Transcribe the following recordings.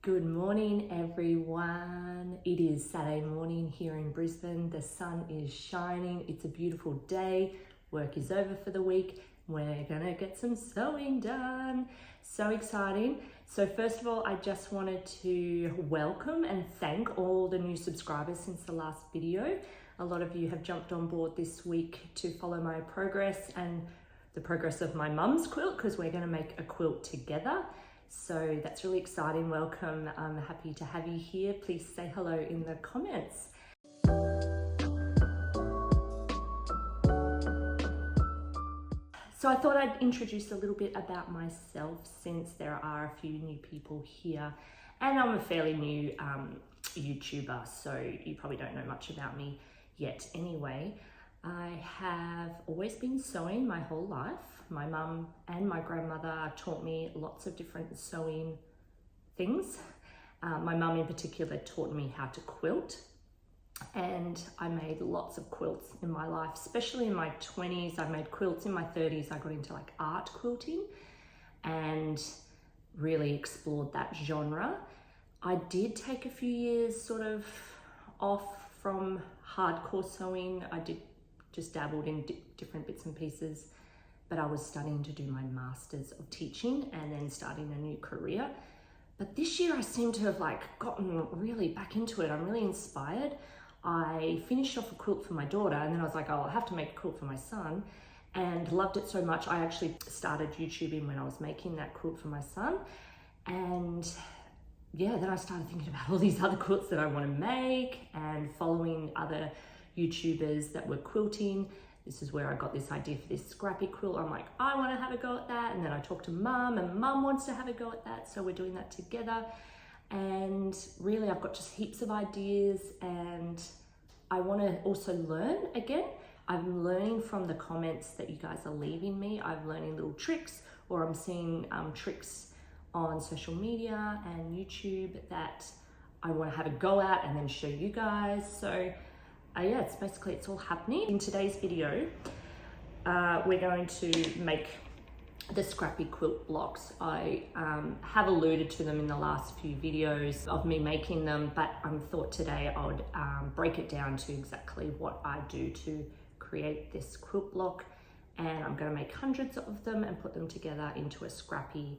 Good morning, everyone. It is Saturday morning here in Brisbane. The sun is shining. It's a beautiful day. Work is over for the week. We're gonna get some sewing done. So exciting. So first of all, I just wanted to welcome and thank all the new subscribers since the last video. A lot of you have jumped on board this week to follow my progress and the progress of my mum's quilt, because we're gonna make a quilt together. So that's really exciting. Welcome. I'm happy to have you here. Please say hello in the comments. So I thought I'd introduce a little bit about myself since there are a few new people here, and I'm a fairly new YouTuber, so you probably don't know much about me yet. Anyway, I have always been sewing my whole life. My mum and my grandmother taught me lots of different sewing things. My mum in particular taught me how to quilt, and I made lots of quilts in my life, especially in my 20s. I made quilts in my 30s. I got into like art quilting and really explored that genre. I did take a few years sort of off from hardcore sewing. I did just dabbled in different bits and pieces, but I was studying to do my Masters of Teaching and then starting a new career. But this year I seem to have gotten really back into it. I'm really inspired. I finished off a quilt for my daughter, and then I was like, oh, I'll have to make a quilt for my son, and loved it so much. I actually started YouTubing when I was making that quilt for my son. And yeah, then I started thinking about all these other quilts that I want to make and following other YouTubers that were quilting. This is where I got this idea for this scrappy quilt. I'm like, I want to have a go at that. And then I talked to mum, and mum wants to have a go at that. So we're doing that together. And really, I've got just heaps of ideas, and I want to also learn again. I'm learning from the comments that you guys are leaving me. I'm learning little tricks, or I'm seeing tricks on social media and YouTube that I want to have a go at and then show you guys. So yeah, it's all happening. In today's video, we're going to make the scrappy quilt blocks. I have alluded to them in the last few videos of me making them, but I thought today I would break it down to exactly what I do to create this quilt block. And I'm going to make hundreds of them and put them together into a scrappy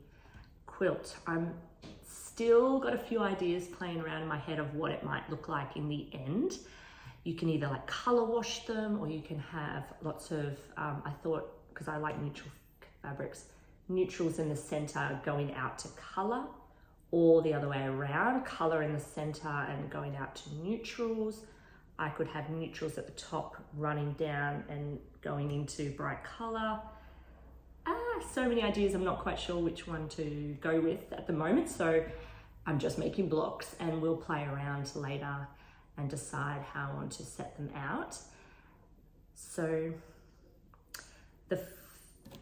quilt. I'm still got a few ideas playing around in my head of what it might look like in the end. You can either color wash them, or you can have lots of, I thought, because I like neutral fabrics, neutrals in the center going out to color, or the other way around, color in the center and going out to neutrals. I could have neutrals at the top running down and going into bright color. So many ideas. I'm not quite sure which one to go with at the moment. So I'm just making blocks, and we'll play around later and decide how I want to set them out. So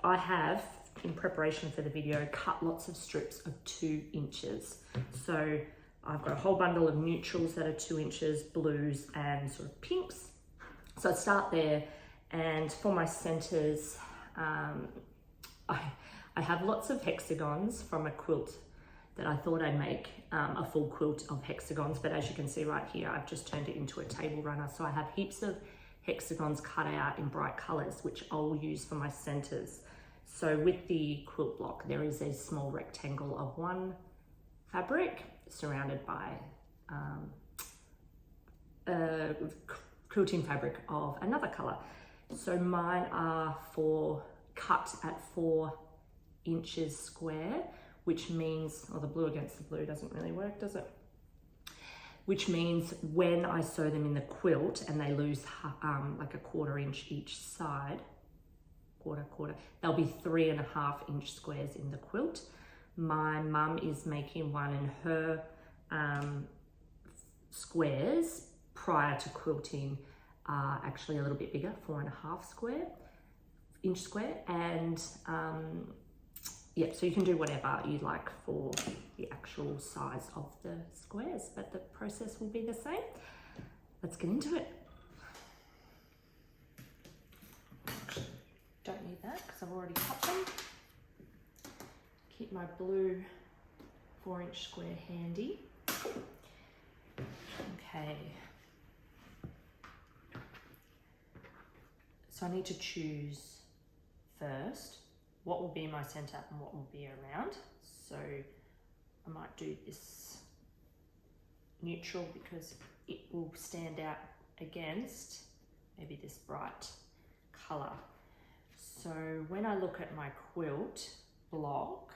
I have, in preparation for the video, cut lots of strips of 2 inches. So I've got a whole bundle of neutrals that are 2 inches, blues and sort of pinks. So I start there, and for my centers, I have lots of hexagons from a quilt that I thought I'd make a full quilt of hexagons, but as you can see right here, I've just turned it into a table runner. So I have heaps of hexagons cut out in bright colors, which I'll use for my centers. So with the quilt block, there is a small rectangle of one fabric surrounded by quilting fabric of another color. So mine are cut at 4 inches square, which means, the blue against the blue doesn't really work, does it? Which means when I sew them in the quilt and they lose like a 1/4 inch each side, quarter, they'll be 3.5 inch squares in the quilt. My mum is making one, and her squares prior to quilting are actually a little bit bigger, 4.5 inch square. And yeah, so you can do whatever you like for the actual size of the squares, but the process will be the same. Let's get into it. Don't need that because I've already cut them. Keep my blue 4-inch square handy. Okay. So I need to choose first what will be my center and what will be around. So I might do this neutral because it will stand out against maybe this bright color. So when I look at my quilt block,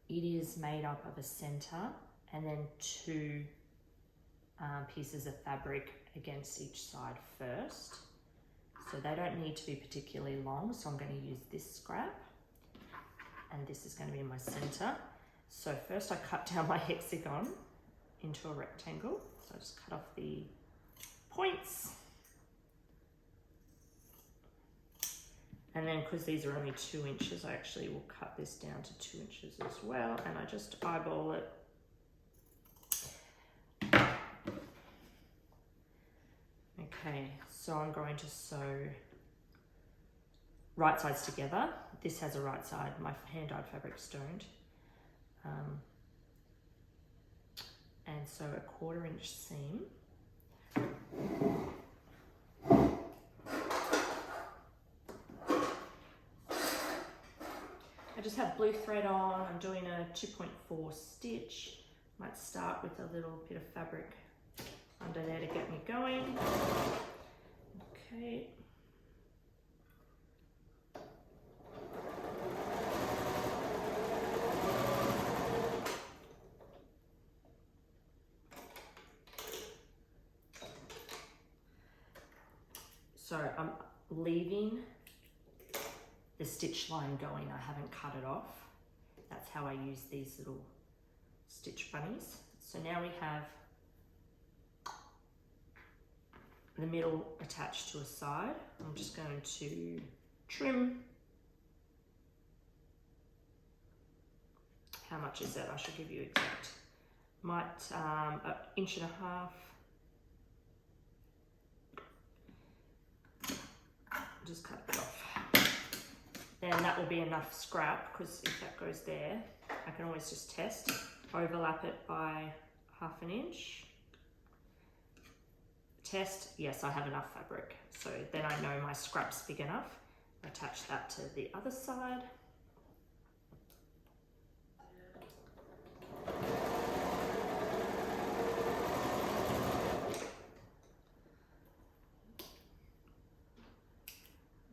it is made up of a center and then 2 pieces of fabric against each side first. So they don't need to be particularly long, so I'm going to use this scrap, and this is going to be my center. So first I cut down my hexagon into a rectangle. So I just cut off the points. And then because these are only 2 inches, I actually will cut this down to 2 inches as well, and I just eyeball it. Okay, so I'm going to sew right sides together. This has a right side, my hand-dyed fabric's don't. And so a 1/4 inch seam. I just have blue thread on. I'm doing a 2.4 stitch. Might start with a little bit of fabric under there to get me going. Okay. So I'm leaving the stitch line going. I haven't cut it off. That's how I use these little stitch bunnies. So now we have the middle attached to a side. I'm just going to trim. How much is that? I should give you exact. Might 1.5 inches. Just cut it off. Then that will be enough scrap, because if that goes there, I can always just test. Overlap it by 1/2 inch. Test, yes, I have enough fabric. So then I know my scrap's big enough. Attach that to the other side.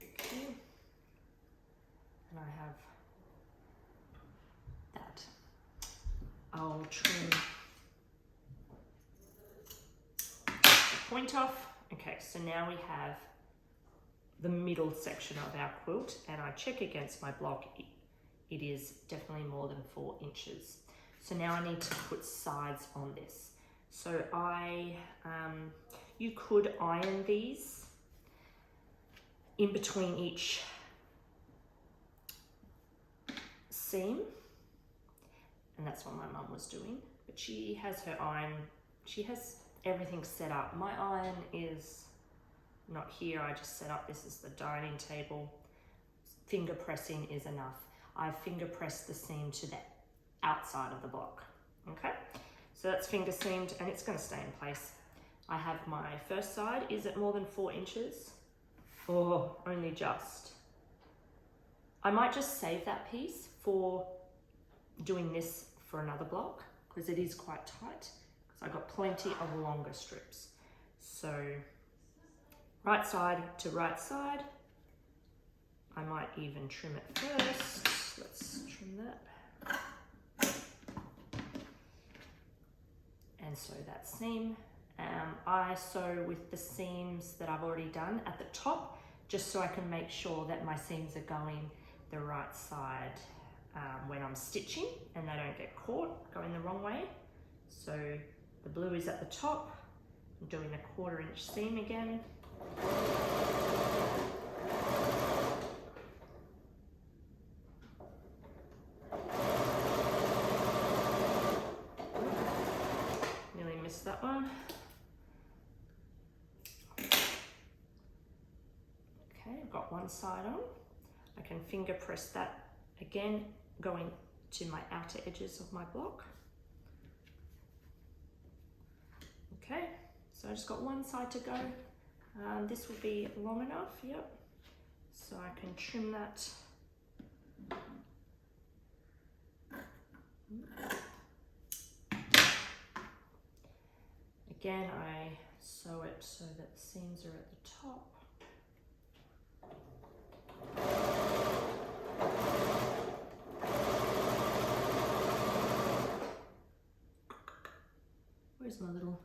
Okay. And I have that. I'll trim point off. Okay, so now we have the middle section of our quilt, and I check against my block. It is definitely more than 4 inches. So now I need to put sides on this. So you could iron these in between each seam, and that's what my mum was doing. But she has her iron, she has everything set up. My iron is not here. I just set up, this is the dining table. Finger pressing is enough. I finger press the seam to the outside of the block. Okay, so that's finger seamed and it's going to stay in place. I have my first side. Is it more than 4 inches? Or only just? I might just save that piece for doing this for another block, because it is quite tight. I got plenty of longer strips. So right side to right side. I might even trim it first. Let's trim that. And sew that seam. I sew with the seams that I've already done at the top, just so I can make sure that my seams are going the right side when I'm stitching and they don't get caught going the wrong way. So the blue is at the top. I'm doing a 1/4 inch seam again. Nearly missed that one. Okay, I've got one side on. I can finger press that again, going to my outer edges of my block. Okay, so I just got one side to go. This will be long enough, yep. So I can trim that. Again, I sew it so that the seams are at the top. Where's my little...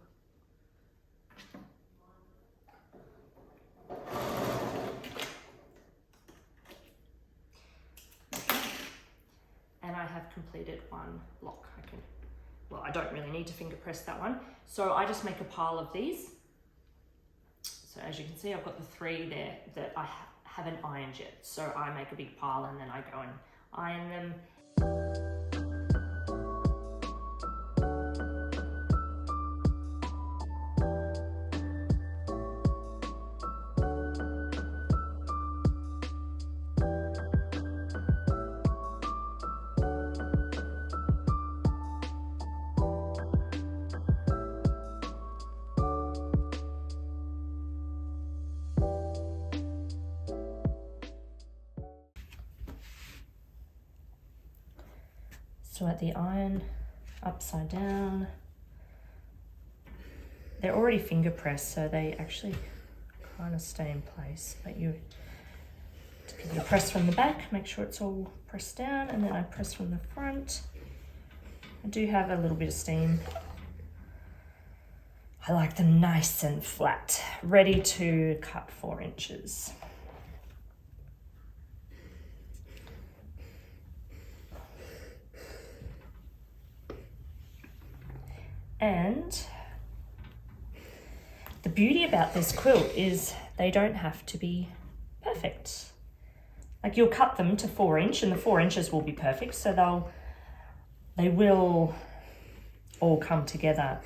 And I have completed one block. Well, I don't really need to finger press that one. So I just make a pile of these. So as you can see, I've got the 3 there that I haven't ironed yet. So I make a big pile and then I go and iron them. So at the iron, upside down, they're already finger pressed, so they actually kind of stay in place. But you press from the back, make sure it's all pressed down, and then I press from the front. I do have a little bit of steam. I like them nice and flat, ready to cut 4 inches. And the beauty about this quilt is they don't have to be perfect. Like, you'll cut them to 4 inch and the 4 inches will be perfect. So they will all come together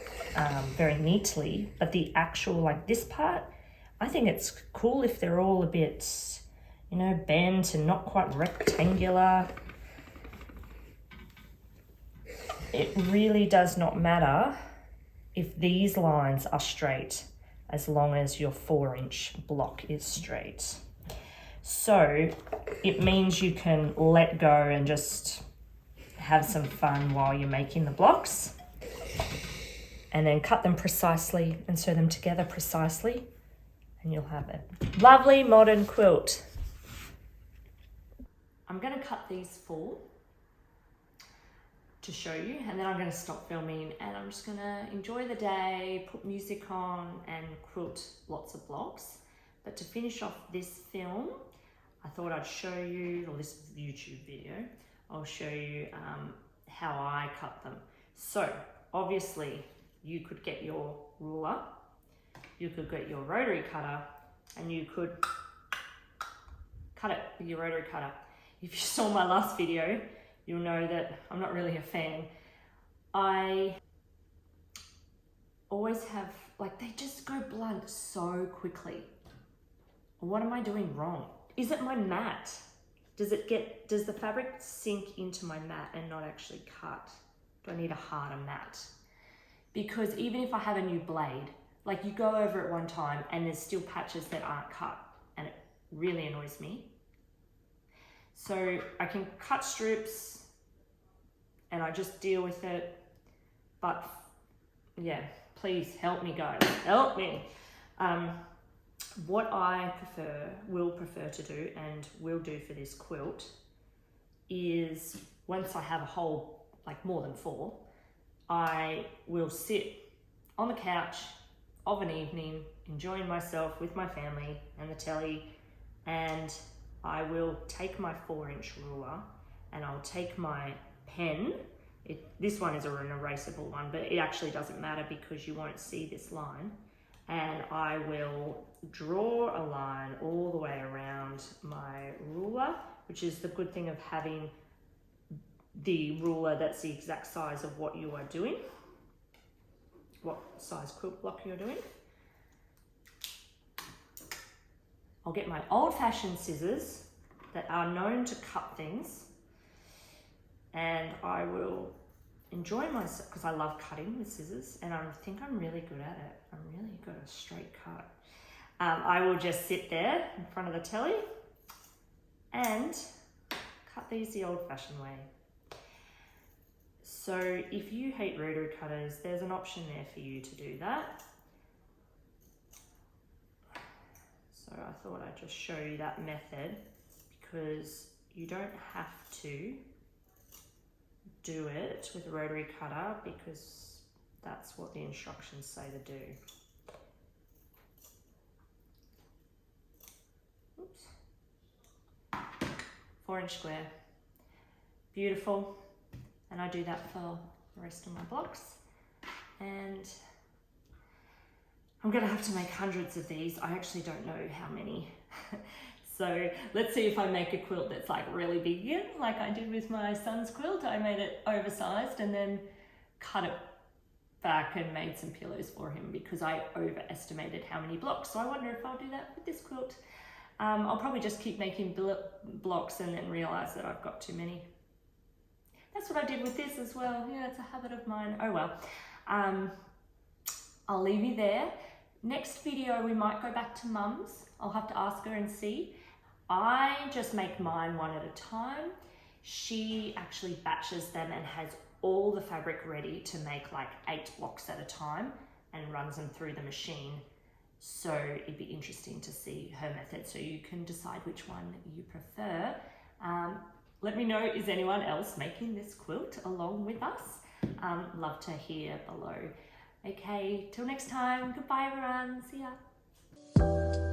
very neatly. But the actual, like this part, I think it's cool if they're all a bit, you know, bent and not quite rectangular. It really does not matter if these lines are straight, as long as your 4 inch block is straight. So it means you can let go and just have some fun while you're making the blocks, and then cut them precisely and sew them together precisely, and you'll have a lovely modern quilt. I'm going to cut these 4 to show you, and then I'm going to stop filming and I'm just going to enjoy the day, put music on and quilt lots of blocks. But to finish off this film, I thought I'd show you, or this YouTube video, I'll show you how I cut them. So obviously you could get your ruler, you could get your rotary cutter, and you could cut it with your rotary cutter. If you saw my last video, you'll know that I'm not really a fan. I always have, like, they just go blunt so quickly. What am I doing wrong? Is it my mat? Does the fabric sink into my mat and not actually cut? Do I need a harder mat? Because even if I have a new blade, like, you go over it one time and there's still patches that aren't cut, and it really annoys me. So I can cut strips and I just deal with it. But yeah, please help me, guys, help me. What I will prefer to do and will do for this quilt is, once I have a whole, like more than 4, I will sit on the couch of an evening, enjoying myself with my family and the telly, and I will take my 4 inch ruler and I'll take my pen. This one is an erasable one, but it actually doesn't matter because you won't see this line. And I will draw a line all the way around my ruler, which is the good thing of having the ruler that's the exact size of what you are doing, what size quilt block you're doing. I'll get my old-fashioned scissors that are known to cut things, and I will enjoy myself because I love cutting with scissors, and I think I'm really good at it. I'm really good at a straight cut. I will just sit there in front of the telly and cut these the old-fashioned way. So if you hate rotary cutters, there's an option there for you to do that. So I thought I'd just show you that method because you don't have to do it with a rotary cutter because that's what the instructions say to do. Oops. 4-inch square. Beautiful. And I do that for the rest of my blocks. And I'm gonna have to make hundreds of these. I actually don't know how many. So let's see if I make a quilt that's like really big again, like I did with my son's quilt. I made it oversized and then cut it back and made some pillows for him because I overestimated how many blocks. So I wonder if I'll do that with this quilt. I'll probably just keep making blocks and then realize that I've got too many. That's what I did with this as well. Yeah, it's a habit of mine. Oh well. I'll leave you there. Next video, we might go back to Mum's. I'll have to ask her and see. I just make mine one at a time. She actually batches them and has all the fabric ready to make like 8 blocks at a time and runs them through the machine. So it'd be interesting to see her method so you can decide which one you prefer. Let me know, is anyone else making this quilt along with us? Love to hear below. Okay, till next time, goodbye everyone, see ya.